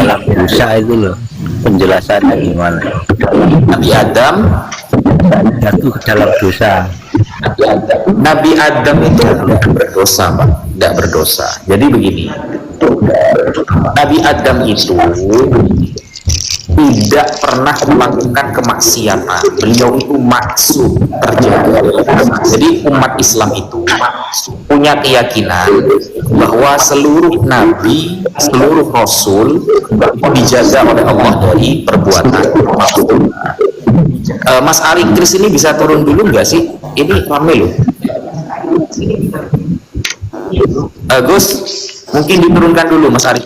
dalam dosa itu loh, penjelasannya gimana? Nabi Adam Jatuh ke dalam dosa. Nabi Adam itu tidak berdosa, Pak. Tidak berdosa. Jadi begini, Nabi Adam itu tidak pernah melakukan kemaksiatan. Beliau itu maksum, terjaga. Jadi umat Islam itu punya keyakinan bahwa seluruh nabi, seluruh rasul dijaga oleh Allah dari perbuatan. Mas Ari Kris ini bisa turun dulu nggak sih? Ini rame loh. Gus, mungkin diturunkan dulu Mas Ari.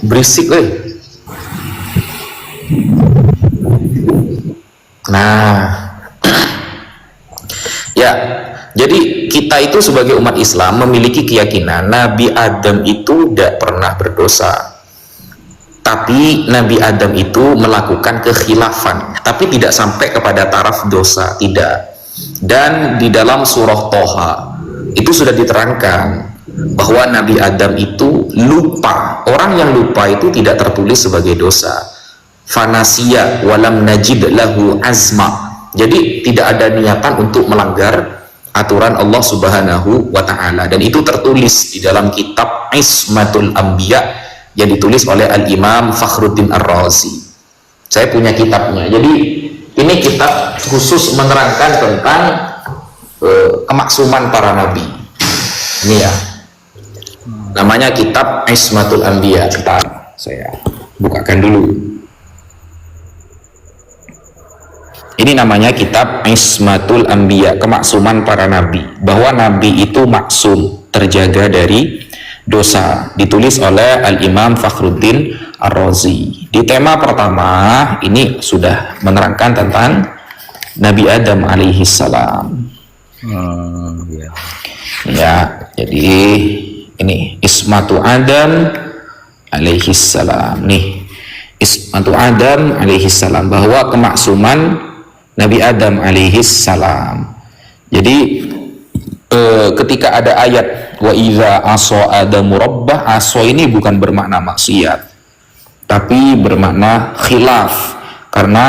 Berisik, weh. Nah, ya. Jadi kita itu sebagai umat Islam memiliki keyakinan Nabi Adam itu tidak pernah berdosa. Tapi Nabi Adam itu melakukan kekhilafan, tapi tidak sampai kepada taraf dosa, tidak. Dan di dalam surah Toha itu sudah diterangkan bahwa Nabi Adam itu lupa. Orang yang lupa itu tidak tertulis sebagai dosa. Fanasiya walam najid lahu azma. Jadi tidak ada niatan untuk melanggar aturan Allah Subhanahu wa Ta'ala, dan itu tertulis di dalam kitab Ismatul Anbiya yang ditulis oleh Al-Imam Fakhruddin Ar-Razi. Saya punya kitabnya. Jadi ini kitab khusus menerangkan tentang kemaksuman para nabi. Ini ya, namanya kitab Ismatul Anbiya. Saya bukakan dulu. Ini namanya kitab Ismatul Anbiya, kemaksuman para nabi, bahwa nabi itu maksum, terjaga dari dosa, ditulis oleh Al-Imam Fakhruddin Ar-Razi. Di tema pertama ini sudah menerangkan tentang Nabi Adam alaihi salam. Ya. Ya, jadi ini Ismatu Adam alaihi salam. Nih, Ismatu Adam alaihi salam, bahwa kemaksuman Nabi Adam alaihi salam. Jadi ketika ada ayat wa iza aso adamu rabbah, aso ini bukan bermakna maksiat, tapi bermakna khilaf, karena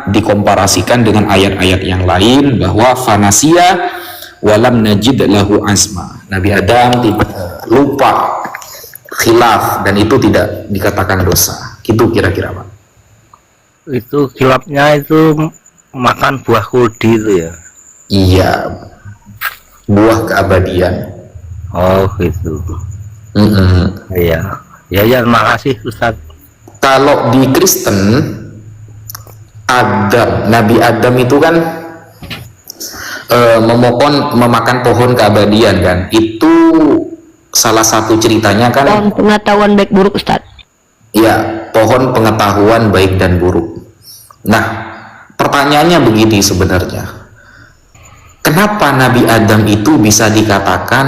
dikomparasikan dengan ayat-ayat yang lain bahwa fanasiya walam najid lahu azma. Nabi Adam tidak lupa, khilaf, dan itu tidak dikatakan dosa. Itu kira-kira, Pak. Itu khilafnya itu makan buah kuldi itu ya? Iya, buah keabadian. Oh gitu. Iya. Ya, makasih Ustaz. Kalau di Kristen, Adam, Nabi Adam itu kan memakan pohon keabadian kan. Itu salah satu ceritanya kan. Pohon pengetahuan baik buruk, Ustaz. Ya, pohon pengetahuan baik dan buruk. Nah, pertanyaannya begini sebenarnya. Kenapa Nabi Adam itu bisa dikatakan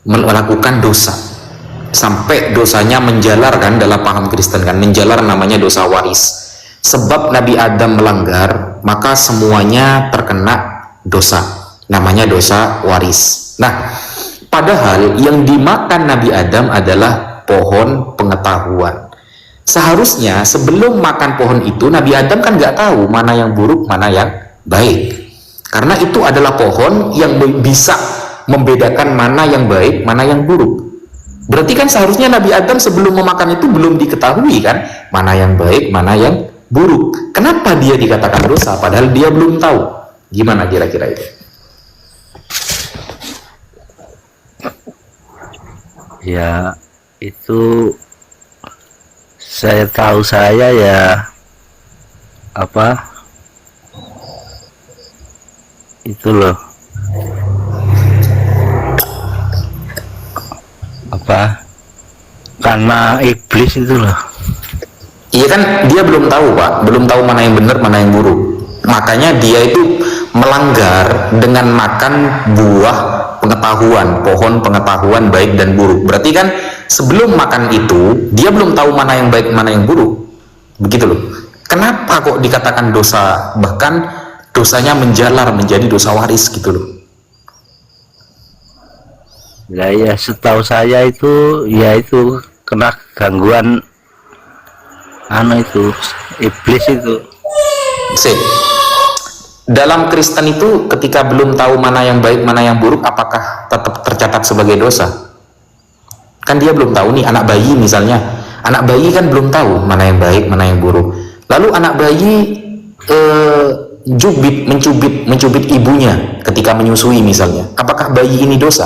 melakukan dosa sampai dosanya menjalar kan, dalam paham Kristen kan, menjalar namanya dosa waris. Sebab Nabi Adam melanggar, maka semuanya terkena dosa, namanya dosa waris. Nah, padahal yang dimakan Nabi Adam adalah pohon pengetahuan. Seharusnya sebelum makan pohon itu Nabi Adam kan nggak tahu mana yang buruk, mana yang baik. Karena itu adalah pohon yang bisa membedakan mana yang baik, mana yang buruk. Berarti kan seharusnya Nabi Adam sebelum memakan itu belum diketahui kan, mana yang baik, mana yang buruk. Kenapa dia dikatakan dosa padahal dia belum tahu? Gimana kira-kira itu? Ya, itu saya tahu saya ya apa itu loh, apa, karena iblis itu loh. Iya kan, dia belum tahu, Pak, belum tahu mana yang benar, mana yang buruk. Makanya dia itu melanggar dengan makan buah pengetahuan, pohon pengetahuan baik dan buruk. Berarti kan sebelum makan itu dia belum tahu mana yang baik, mana yang buruk. Begitu loh. Kenapa kok dikatakan dosa? Bahkan dosanya menjalar menjadi dosa waris gitu loh. Lah ya setahu saya itu ya itu kena gangguan itu iblis itu. Sip. Dalam Kristen itu ketika belum tahu mana yang baik mana yang buruk, apakah tetap tercatat sebagai dosa? Kan dia belum tahu nih, anak bayi misalnya, anak bayi kan belum tahu mana yang baik mana yang buruk, lalu anak bayi mencubit ibunya ketika menyusui misalnya, apakah bayi ini dosa?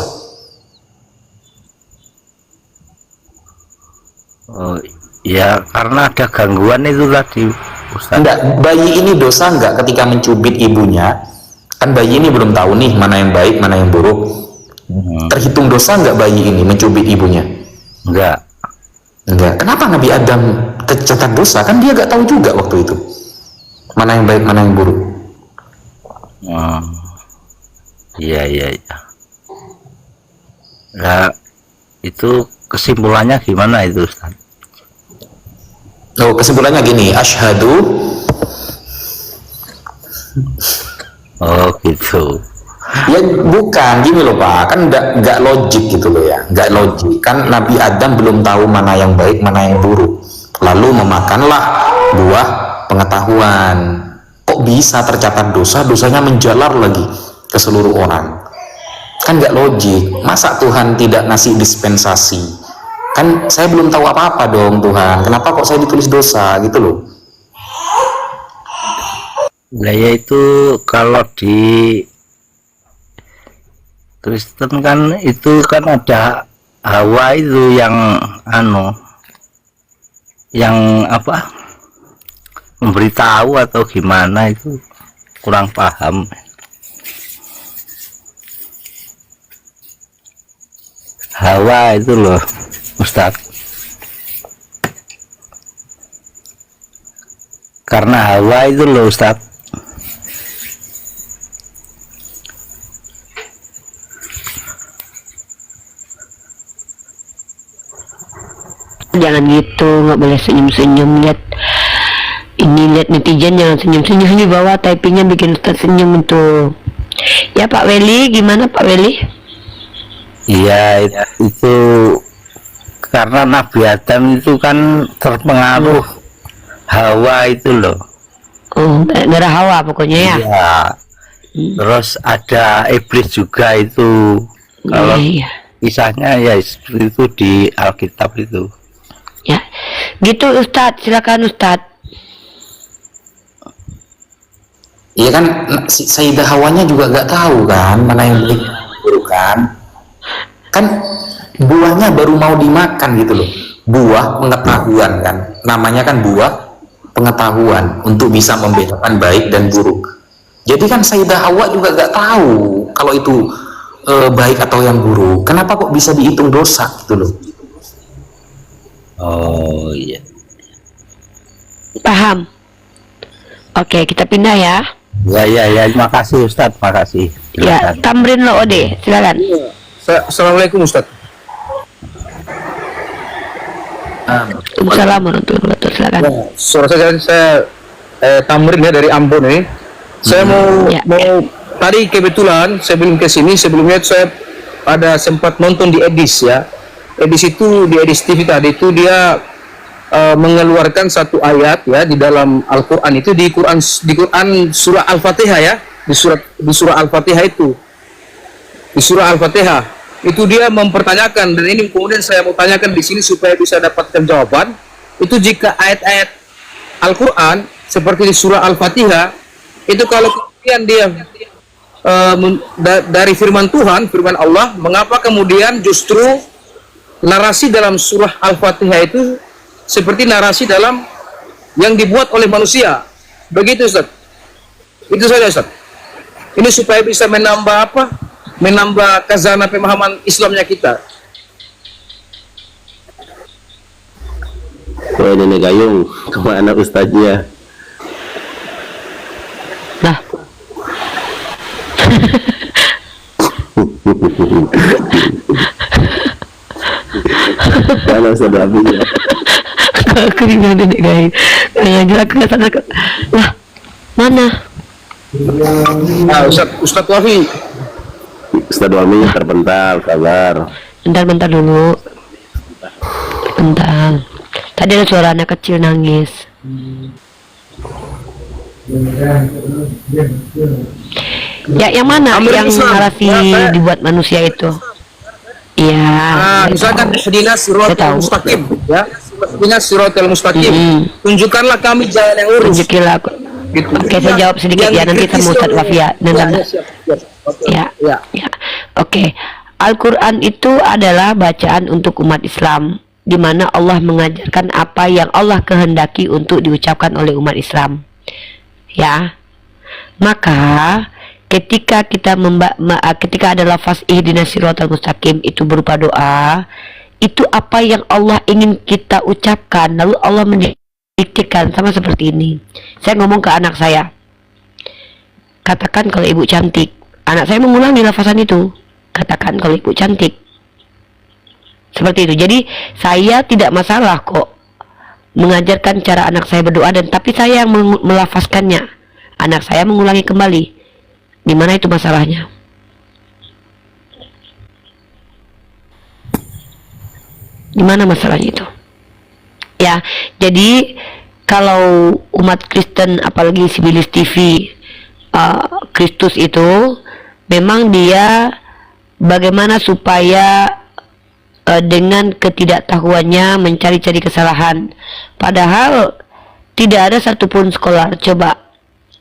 Oh ya karena ada gangguan itu tadi Ustaz. Enggak, bayi ini dosa enggak ketika mencubit ibunya? Kan bayi ini belum tahu nih mana yang baik mana yang buruk. Terhitung dosa enggak bayi ini mencubit ibunya? Enggak. Kenapa Nabi Adam tercatat dosa? Kan dia enggak tahu juga waktu itu mana yang baik mana yang buruk. Iya. Nah itu kesimpulannya gimana itu Ustaz? Oh, kesimpulannya gini, asyhadu. Oh gitu. Ya bukan gini loh Pak, kan nggak logik gitu loh ya, nggak logik. Kan Nabi Adam belum tahu mana yang baik mana yang buruk, lalu memakanlah buah pengetahuan. Kok bisa tercatat dosa, dosanya menjalar lagi ke seluruh orang? Kan nggak logik. Masa Tuhan tidak ngasih dispensasi? Kan saya belum tahu apa-apa dong Tuhan, kenapa kok saya ditulis dosa gitu loh. Nah ya itu kalau di Kristen kan itu kan ada Hawa itu yang yang apa memberitahu atau gimana itu kurang paham. Hawa itu loh Ustaz, karena Hawa itu loh Ustaz. Jangan gitu, nggak boleh senyum-senyum. Lihat netizen, jangan senyum-senyum di bawah, typingnya bikin Ustaz senyum tuh. Ya Pak Weli, gimana Pak Weli? Iya itu karena Nabi Adam itu kan terpengaruh Hawa itu loh. Oh, darah Hawa pokoknya ya. Iya. Terus ada iblis juga itu. Kalau Iya. kisahnya ya seperti itu di Alkitab itu. Ya, gitu Ustadz, silakan Ustadz. Iya kan, Sayyidah Hawanya juga nggak tahu kan mana yang baik buruk kan buahnya baru mau dimakan gitu loh, buah pengetahuan kan, namanya kan buah pengetahuan untuk bisa membedakan baik dan buruk. Jadi kan Sayyidah Hawa juga nggak tahu kalau itu baik atau yang buruk. Kenapa kok bisa dihitung dosa gitu loh? Oh iya. Paham? Oke, kita pindah ya. Ya, terima kasih Ustadz, makasih. Ya, Tamrin lo Ode, silakan. Assalamualaikum Ustaz. Waalaikumsalam warahmatullahi wabarakatuh, silakan. Suara saya Tamrin ya dari Ambon ini. Saya mau tadi kebetulan sebelum ke sini, sebelumnya saya ada sempat nonton di Edis ya. Edis itu di Edis TV tadi itu dia mengeluarkan satu ayat ya di dalam Al-Qur'an itu di Quran surah Al-Fatihah ya, di surah Al-Fatihah itu. Di surah Al-Fatihah itu dia mempertanyakan, dan ini kemudian saya mau tanyakan di sini supaya bisa dapatkan jawaban. Itu jika ayat-ayat Al-Qur'an seperti di surah Al-Fatihah itu kalau kemudian dia dari firman Tuhan, firman Allah, mengapa kemudian justru narasi dalam surah Al-Fatihah itu seperti narasi dalam yang dibuat oleh manusia? Begitu Ustaz. Itu saja Ustaz. Ini supaya bisa menambah apa? Menambah khazanah pemahaman Islamnya kita. Wah, Nenek Gayung, kemana ustaznya? Nah, Mana Ustaz Abinya? aku juga Nenek Gayung. Ngajar aku nggak sadar. Lah, mana? Nah, Ustaz Wafi, Ustadz Waminya terpental, sabar. Bentar dulu. Bentar. Tadi ada suara anak kecil nangis. Ya, yang mana? Yang narasi dibuat manusia itu? Iya. Misalkan Ihdinas Siratal Mustaqim, ya. Ihdinas Siratal Mustaqim. Tunjukkanlah kami jalan yang lurus. Tunjukilah aku. Gitu. Oke, saya jawab sedikit ya, nanti sama Ustadz Wafia. Ya. Oke. Al-Quran itu adalah bacaan untuk umat Islam, di mana Allah mengajarkan apa yang Allah kehendaki untuk diucapkan oleh umat Islam. Ya. Maka ketika kita ketika ada lafaz ihdinas siratal mustaqim itu berupa doa, itu apa yang Allah ingin kita ucapkan, lalu Allah mendiktekan sama seperti ini. Saya ngomong ke anak saya, katakan kalau ibu cantik. Anak saya mengulangi lafazan itu, katakan kalau ibu cantik. Seperti itu. Jadi saya tidak masalah kok mengajarkan cara anak saya berdoa, dan tapi saya yang melafazkannya. Anak saya mengulangi kembali. Di mana itu masalahnya? Di mana masalahnya itu? Ya, jadi kalau umat Kristen, apalagi Sibilis TV, Kristus itu memang dia bagaimana supaya dengan ketidaktahuannya mencari-cari kesalahan. Padahal tidak ada satupun sekolah. Coba,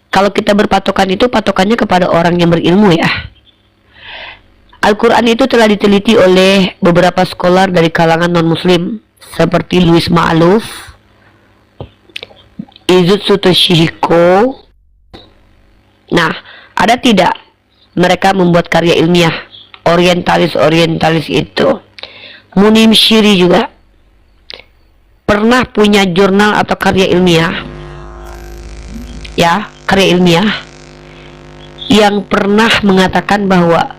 kalau kita berpatokan itu patokannya kepada orang yang berilmu ya. Al-Quran itu telah diteliti oleh beberapa scholar dari kalangan non-muslim seperti Louis Ma'aluf, Izut Sutoshihiko. Nah, ada tidak mereka membuat karya ilmiah? Orientalis itu. Munim Shiri juga pernah punya jurnal atau karya ilmiah. Ya, karya ilmiah yang pernah mengatakan bahwa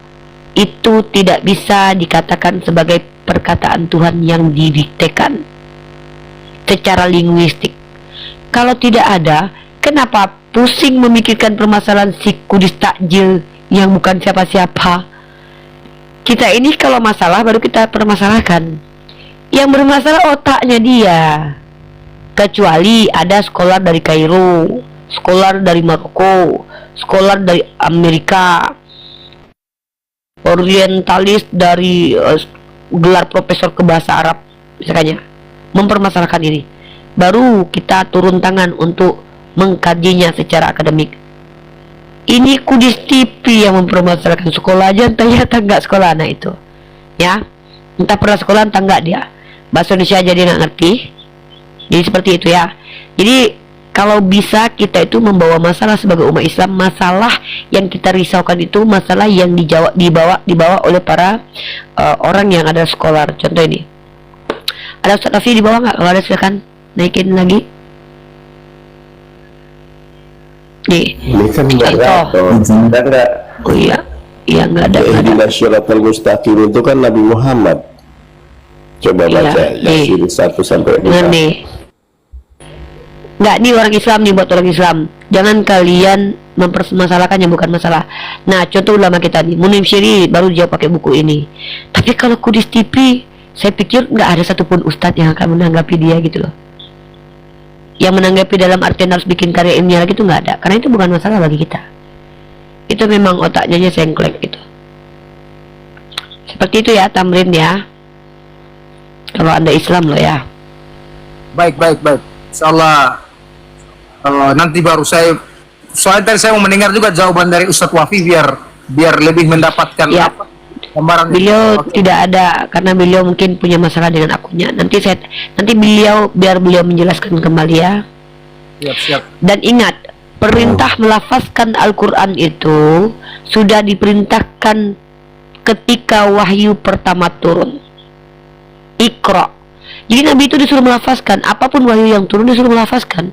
itu tidak bisa dikatakan sebagai perkataan Tuhan yang didiktekan secara linguistik. Kalau tidak ada, kenapa pusing memikirkan permasalahan si kudis takjil yang bukan siapa-siapa? Kita ini kalau masalah baru kita permasalahkan. Yang bermasalah otaknya dia. Kecuali ada sekolah dari Kairo, sekolah dari Maroko, sekolah dari Amerika, orientalis dari gelar profesor ke bahasa Arab misalnya, mempermasalahkan ini, baru kita turun tangan untuk mengkajinya secara akademik. Ini kudis TV yang mempermasalahkan. Sekolah aja ternyata enggak sekolah anak itu, ya, entah pernah sekolah entah enggak dia, bahasa Indonesia aja dia nggak ngerti. Jadi seperti itu ya. Jadi kalau bisa kita itu membawa masalah sebagai umat Islam, masalah yang kita risaukan itu masalah yang dibawa oleh para orang yang ada sekolah. Contoh ini, ada Ustaz Rafi di bawah nggak? Kalau ada silakan naikin lagi. Nih, Ini kan contoh. enggak. Oh iya, iya nggak ada. Ihdinas Siratal Mustaqim itu kan Nabi Muhammad. Coba Iya, baca nih. Yasin 1 sampai 4. Nah, nih. Nggak, nih orang Islam nih, buat orang Islam. Jangan kalian mempermasalahkan yang bukan masalah. Nah, contoh ulama kita nih, Munim Syiri baru jawab pakai buku ini. Tapi kalau kudis TV, saya pikir nggak ada satupun ustadz yang akan menanggapi dia gitu loh. Yang menanggapi dalam artian harus bikin karya ilmiah lagi itu nggak ada. Karena itu bukan masalah bagi kita. Itu memang otaknya aja sengklek gitu. Seperti itu ya, Tamrin ya. Kalau Anda Islam loh ya. Baik. Insyaallah nanti baru soalnya tadi saya mau mendengar juga jawaban dari Ustadz Wafi biar lebih mendapatkan Ya. gambaran. Beliau Oke. tidak ada karena beliau mungkin punya masalah dengan akunnya. Nanti biar beliau menjelaskan kembali ya. Siap. Dan ingat, perintah melafazkan Al-Quran itu sudah diperintahkan ketika wahyu pertama turun. Iqra. Jadi Nabi itu disuruh melafazkan, apapun wahyu yang turun disuruh melafazkan.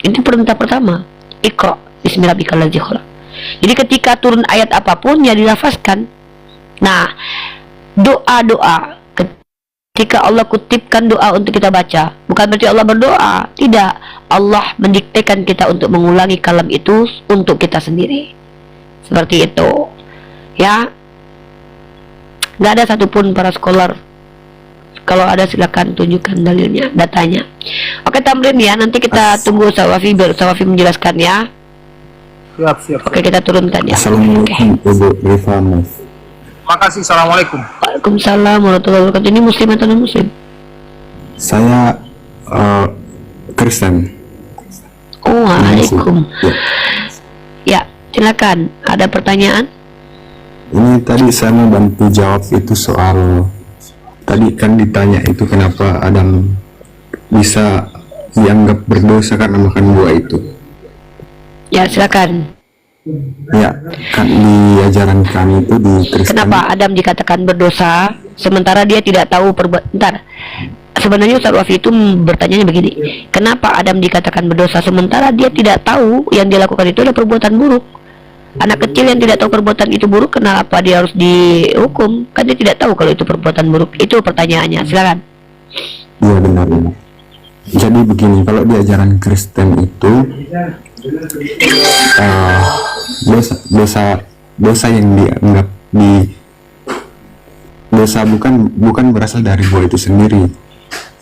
Ini perintah pertama. Iqra bismillahirrahmanirrahim. Jadi ketika turun ayat apapun ya dilafazkan. Nah, doa-doa ketika Allah kutipkan doa untuk kita baca, bukan berarti Allah berdoa, tidak. Allah mendiktekan kita untuk mengulangi kalam itu untuk kita sendiri. Seperti itu. Ya, nggak ada satupun para scholar. Kalau ada silakan tunjukkan dalilnya, datanya. Oke Tamrin ya, nanti kita tunggu Sawafi biar Sawafi menjelaskan ya. Siap. Oke, kita turunkan ya. Assalamualaikum Ibu Rifana. Makasih. Assalamualaikum. Waalaikumsalam warahmatullahi wabarakatuh. Ini muslim atau non muslim? Saya Kristen. Oh, waalaikum. Ya, silakan. Ada pertanyaan? Ini tadi saya mau bantu jawab itu soal tadi kan ditanya itu kenapa Adam bisa dianggap berdosa karena makan buah itu. Ya, silakan. Ya, kan di ajaran kami itu di Kristen. Kenapa Adam dikatakan berdosa sementara dia tidak tahu perbuatan? Sebenarnya Ustaz Wafi itu bertanya begini, kenapa Adam dikatakan berdosa sementara dia tidak tahu yang dia lakukan itu adalah perbuatan buruk? Anak kecil yang tidak tahu perbuatan itu buruk, kenapa dia harus dihukum? Kan dia tidak tahu kalau itu perbuatan buruk. Itu pertanyaannya. Silakan. Iya benar. Jadi begini, kalau di ajaran Kristen itu dosa yang dianggap dosa bukan berasal dari buah itu sendiri,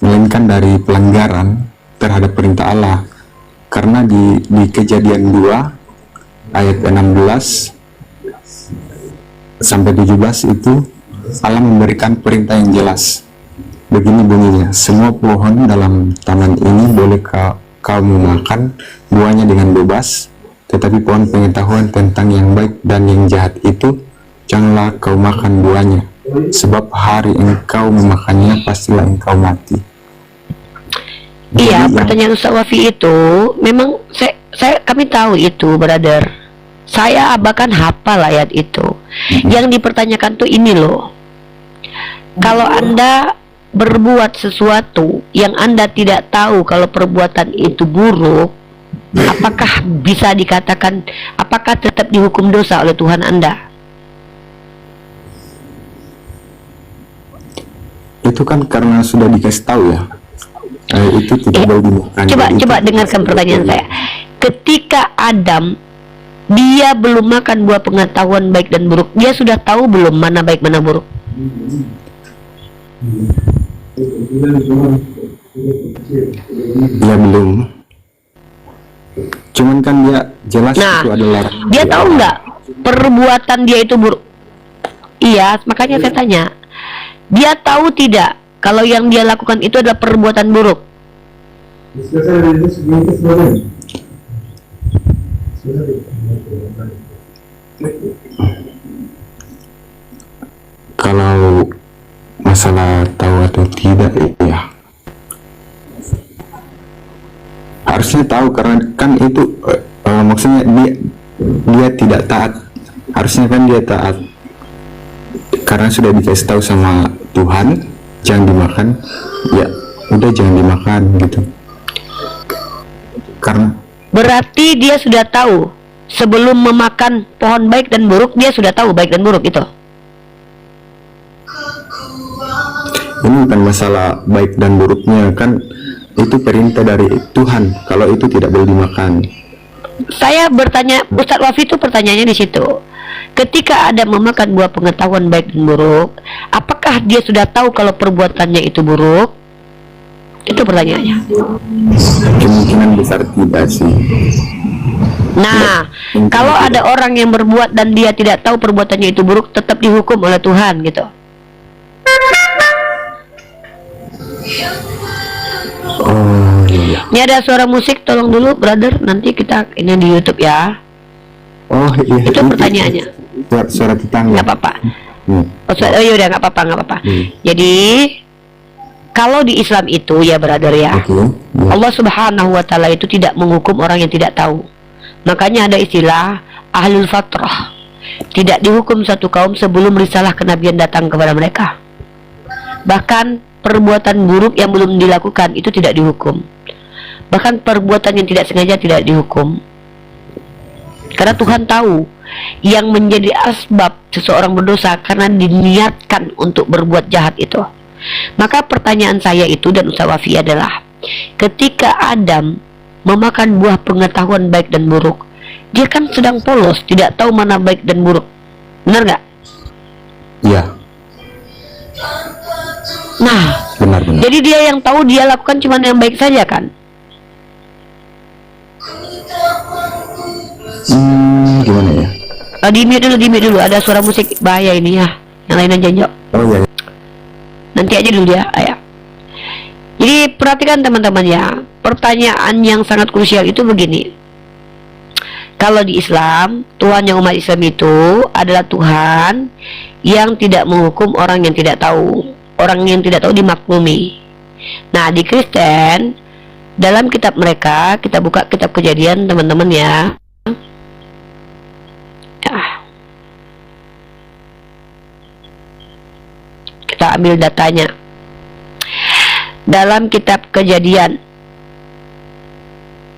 melainkan dari pelanggaran terhadap perintah Allah. Karena di Kejadian 2 ayat 16 sampai 17 itu Allah memberikan perintah yang jelas. Begini bunyinya, semua pohon dalam taman ini boleh kamu makan buahnya dengan bebas, tetapi pohon pengetahuan tentang yang baik dan yang jahat itu janganlah kau makan buahnya, sebab hari engkau memakannya pastilah engkau mati. Iya, Jadi pertanyaan Ustaz Wafi itu memang kami tahu itu, brother. Saya bahkan hafal ayat itu. Yang dipertanyakan tuh ini loh. Kalau Anda berbuat sesuatu yang Anda tidak tahu kalau perbuatan itu buruk, apakah bisa dikatakan, apakah tetap dihukum dosa oleh Tuhan Anda? itu kan karena sudah dikasih tahu ya, itu tidak boleh dimakan. Coba dengarkan pertanyaan saya. Ketika Adam dia belum makan buah pengetahuan baik dan buruk, dia sudah tahu belum mana baik mana buruk? Ya belum. Cuman kan dia jelas Nah, itu adalah dia tahu nggak perbuatan dia itu buruk? Iya, makanya saya tanya. Dia tahu tidak kalau yang dia lakukan itu adalah perbuatan buruk? Kalau masalah tahu atau tidak ya harusnya tahu, karena kan itu maksudnya dia tidak taat. Harusnya kan dia taat karena sudah dikasih tahu sama Tuhan jangan dimakan, ya udah jangan dimakan gitu. Karena Berarti dia sudah tahu sebelum memakan pohon baik dan buruk, dia sudah tahu baik dan buruk itu. ini bukan masalah baik dan buruknya, kan itu perintah dari Tuhan kalau itu tidak boleh dimakan. Saya bertanya, Ustadz Wafi itu pertanyaannya di situ. Ketika ada memakan buah pengetahuan baik dan buruk, apakah dia sudah tahu kalau perbuatannya itu buruk? Itu pertanyaannya. Kemungkinan besar tidak sih. Nah, kalau ada orang yang berbuat dan dia tidak tahu perbuatannya itu buruk, tetap dihukum oleh Tuhan gitu. Oh iya. Ini ada suara musik, tolong dulu brother, nanti kita ini di YouTube ya. Oh iya. Itu pertanyaannya. Suara tetangga. Nggak apa-apa. Hmm. Oh yaudah, nggak apa-apa. Jadi kalau di Islam itu ya brother ya, Oke. Ya. Allah Subhanahu wa Ta'ala itu tidak menghukum orang yang tidak tahu. Makanya ada istilah ahlul fatrah. Tidak dihukum satu kaum sebelum risalah kenabian datang kepada mereka. Bahkan perbuatan buruk yang belum dilakukan itu tidak dihukum. Bahkan perbuatan yang tidak sengaja tidak dihukum. Karena Tuhan tahu yang menjadi asbab seseorang berdosa karena diniatkan untuk berbuat jahat itu. Maka pertanyaan saya itu dan Ustaz Wafi adalah, ketika Adam memakan buah pengetahuan baik dan buruk, dia kan sedang polos, tidak tahu mana baik dan buruk. Benar nggak? Iya, Nah, benar-benar. jadi dia yang tahu, dia lakukan cuma yang baik saja kan? Gimana ya? Di mute dulu, ada suara musik bahaya ini ya. Yang lain aja, Jok. Oh iya. Nanti aja dulu ya, ayah. Jadi perhatikan teman-teman ya, pertanyaan yang sangat krusial itu begini. Kalau di Islam, Tuhan yang umat Islam itu adalah Tuhan yang tidak menghukum orang yang tidak tahu. Orang yang tidak tahu dimaklumi. Nah, di Kristen, dalam kitab mereka, kita buka kitab Kejadian teman-teman ya. Kita ambil datanya. Dalam kitab Kejadian,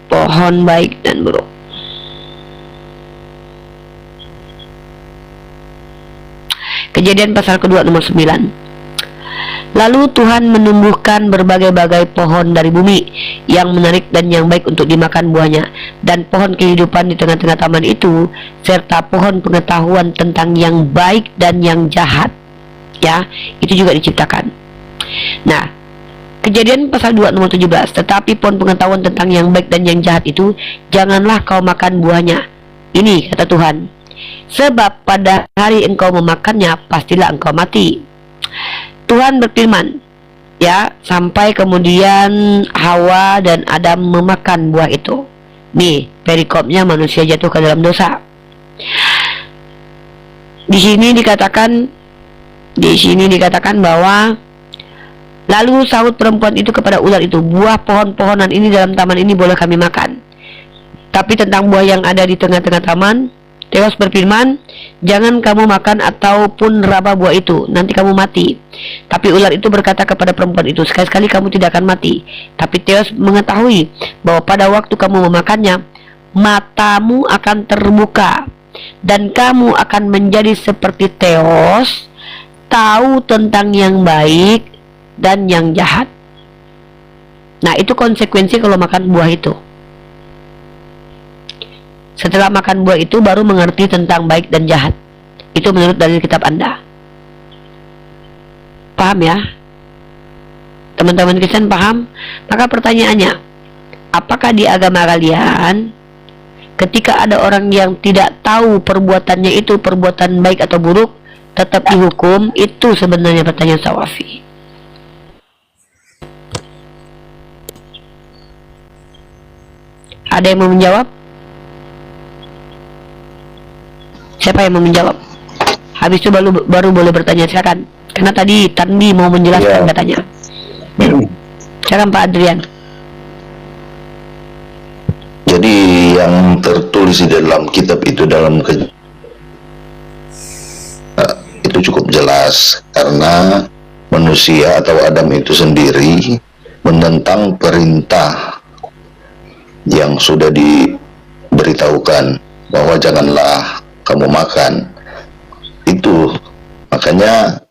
pohon baik dan buruk. Kejadian pasal kedua nomor 9. Lalu Tuhan menumbuhkan berbagai-bagai pohon dari bumi yang menarik dan yang baik untuk dimakan buahnya, dan pohon kehidupan di tengah-tengah taman itu, serta pohon pengetahuan tentang yang baik dan yang jahat. Ya, itu juga diciptakan. Nah, Kejadian pasal 2 nomor 17. Tetapi pohon pengetahuan tentang yang baik dan yang jahat itu, janganlah kau makan buahnya. Ini kata Tuhan. Sebab pada hari engkau memakannya, pastilah engkau mati. Tuhan berfirman, ya, sampai kemudian Hawa dan Adam memakan buah itu. Nih, perikopnya manusia jatuh ke dalam dosa. Di sini dikatakan bahwa lalu sahut perempuan itu kepada ular itu, buah pohon-pohonan ini dalam taman ini boleh kami makan. Tapi tentang buah yang ada di tengah-tengah taman, Theos berfirman, jangan kamu makan ataupun raba buah itu, nanti kamu mati. Tapi ular itu berkata kepada perempuan itu, sekali-sekali kamu tidak akan mati. Tapi Theos mengetahui bahwa pada waktu kamu memakannya, matamu akan terbuka, dan kamu akan menjadi seperti Theos, tahu tentang yang baik dan yang jahat. Nah, itu konsekuensi kalau makan buah itu. Setelah makan buah itu baru mengerti tentang baik dan jahat. Itu menurut dalil kitab Anda. Paham ya? Teman-teman Kristen paham? Maka pertanyaannya, apakah di agama kalian ketika ada orang yang tidak tahu perbuatannya itu perbuatan baik atau buruk, tetap dihukum? Itu sebenarnya pertanyaan Sawafi. Ada yang mau menjawab? Siapa yang mau menjawab? Habis itu baru boleh bertanya, silakan. Karena tadi Tandi mau menjelaskan katanya. Silakan Pak Adrian. Jadi yang tertulis di dalam kitab itu itu cukup jelas, karena manusia atau Adam itu sendiri menentang perintah yang sudah diberitahukan bahwa janganlah kamu makan itu. Makanya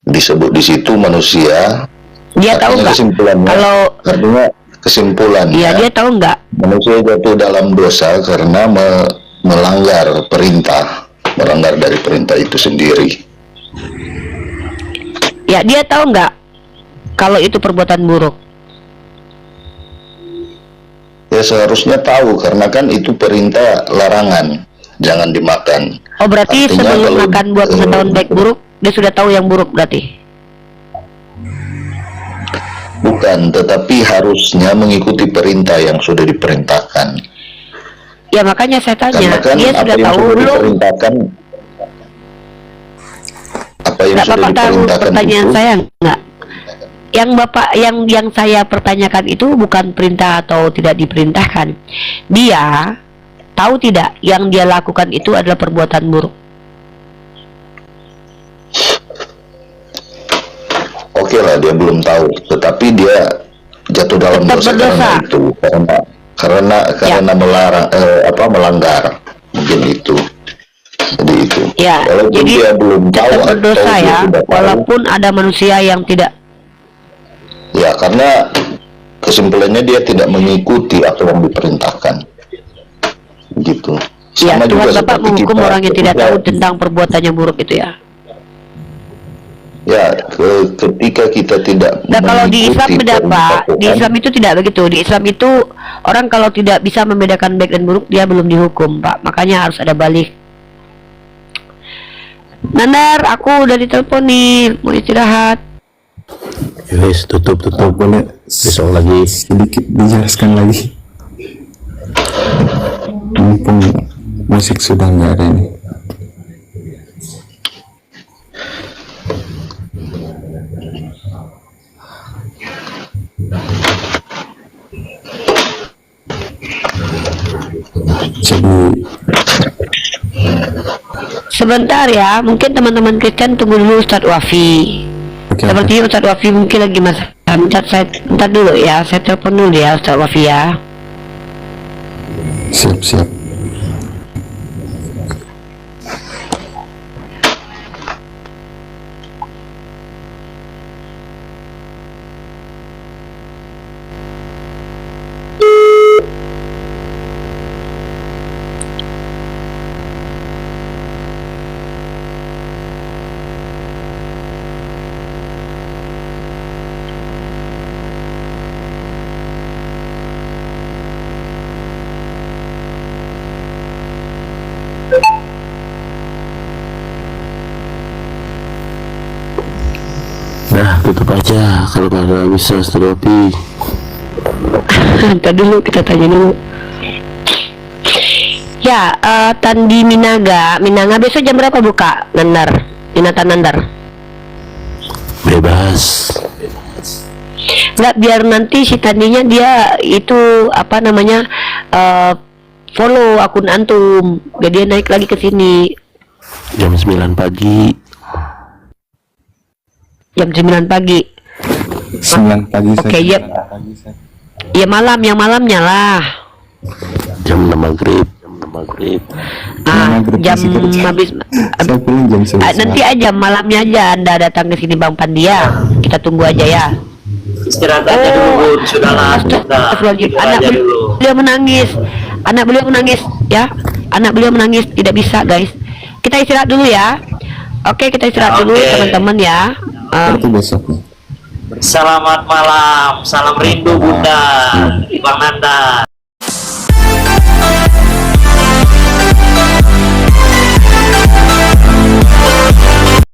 disebut di situ manusia. Dia tahu nggak kalau artinya kesimpulan iya, dia tahu nggak manusia jatuh dalam dosa karena melanggar dari perintah itu sendiri. Ya, dia tahu nggak kalau itu perbuatan buruk? Ya seharusnya tahu, karena kan itu perintah larangan, jangan dimakan. Oh, berarti Artinya sebelum kalau, makan buah pengetahuan baik buruk, dia sudah tahu yang buruk berarti? Bukan, tetapi harusnya mengikuti perintah yang sudah diperintahkan. Ya makanya saya tanya, Karena kan dia apa sudah yang tahu sudah belum? diperintahkan, apa yang Nggak, sudah Bapak tahu diperintahkan pertanyaan itu, saya nggak? Yang Bapak yang saya pertanyakan itu bukan perintah atau tidak diperintahkan. Dia tahu tidak yang dia lakukan itu adalah perbuatan buruk? oke lah, dia belum tahu, tetapi dia jatuh dalam Tetap dosa berdosa. karena itu, karena melanggar, mungkin itu. Jadi itu. Ya, Walaupun jadi dia belum tahu tetap atau berdosa dia ya, sudah tahu, walaupun ada manusia yang tidak. ya karena kesimpulannya dia tidak mengikuti apa yang diperintahkan, gitu. Ya, Sama Tuhan juga Bapak seperti menghukum kita orang yang tidak ketika- tahu tentang perbuatannya buruk itu ya. Ya, ketika kita tidak Nah, kalau di Islam mengikuti beda perintah Pak. Di Tuhan, Islam itu tidak begitu. Di Islam itu orang kalau tidak bisa membedakan baik dan buruk dia belum dihukum Pak. Makanya harus ada balik. Nandar, aku udah ditelepon nih, mau istirahat. Wis tutup Boleh besok lagi. sedikit dijelaskan lagi? Mumpung musik sudah nggak ada nih. Jadi Sebentar ya, mungkin teman-teman Kristen tunggu dulu Ustadz Wafi. oke, Sepertinya Ustadz Wafi mungkin lagi masak. Bentar dulu ya, saya telepon dulu ya Ustadz Wafi ya. siap. Nah, tutup aja kalau nggak bisa Stropi. Ntar dulu kita tanya dulu. Ya, Tandi Minaga besok jam berapa buka? Nandar, Minata Nandar. Bebas. Nggak, biar nanti si Tandinya dia itu apa namanya follow akun antum, biar dia naik lagi ke sini Jam 9 pagi. jam 9 pagi. 9 pagi. Oke, ya. Ya malam, yang malamnya lah. Jam 6 maghrib. Maghrib Jam masih kerja. habis. Saya pulang jam 11. Nanti aja malamnya aja Anda datang ke sini Bang Pandia. Kita tunggu aja ya. Istirahat aja dulu, Bun. Sudahlah, Astagfirullahaladzim. sudah. Anak beliau menangis. Anak beliau menangis ya. Anak beliau menangis, tidak bisa guys. Kita istirahat dulu ya. Oke, kita istirahat dulu Oke. teman-teman ya. Berarti besok nih. Selamat malam, salam rindu Bunda, Bang Nanda.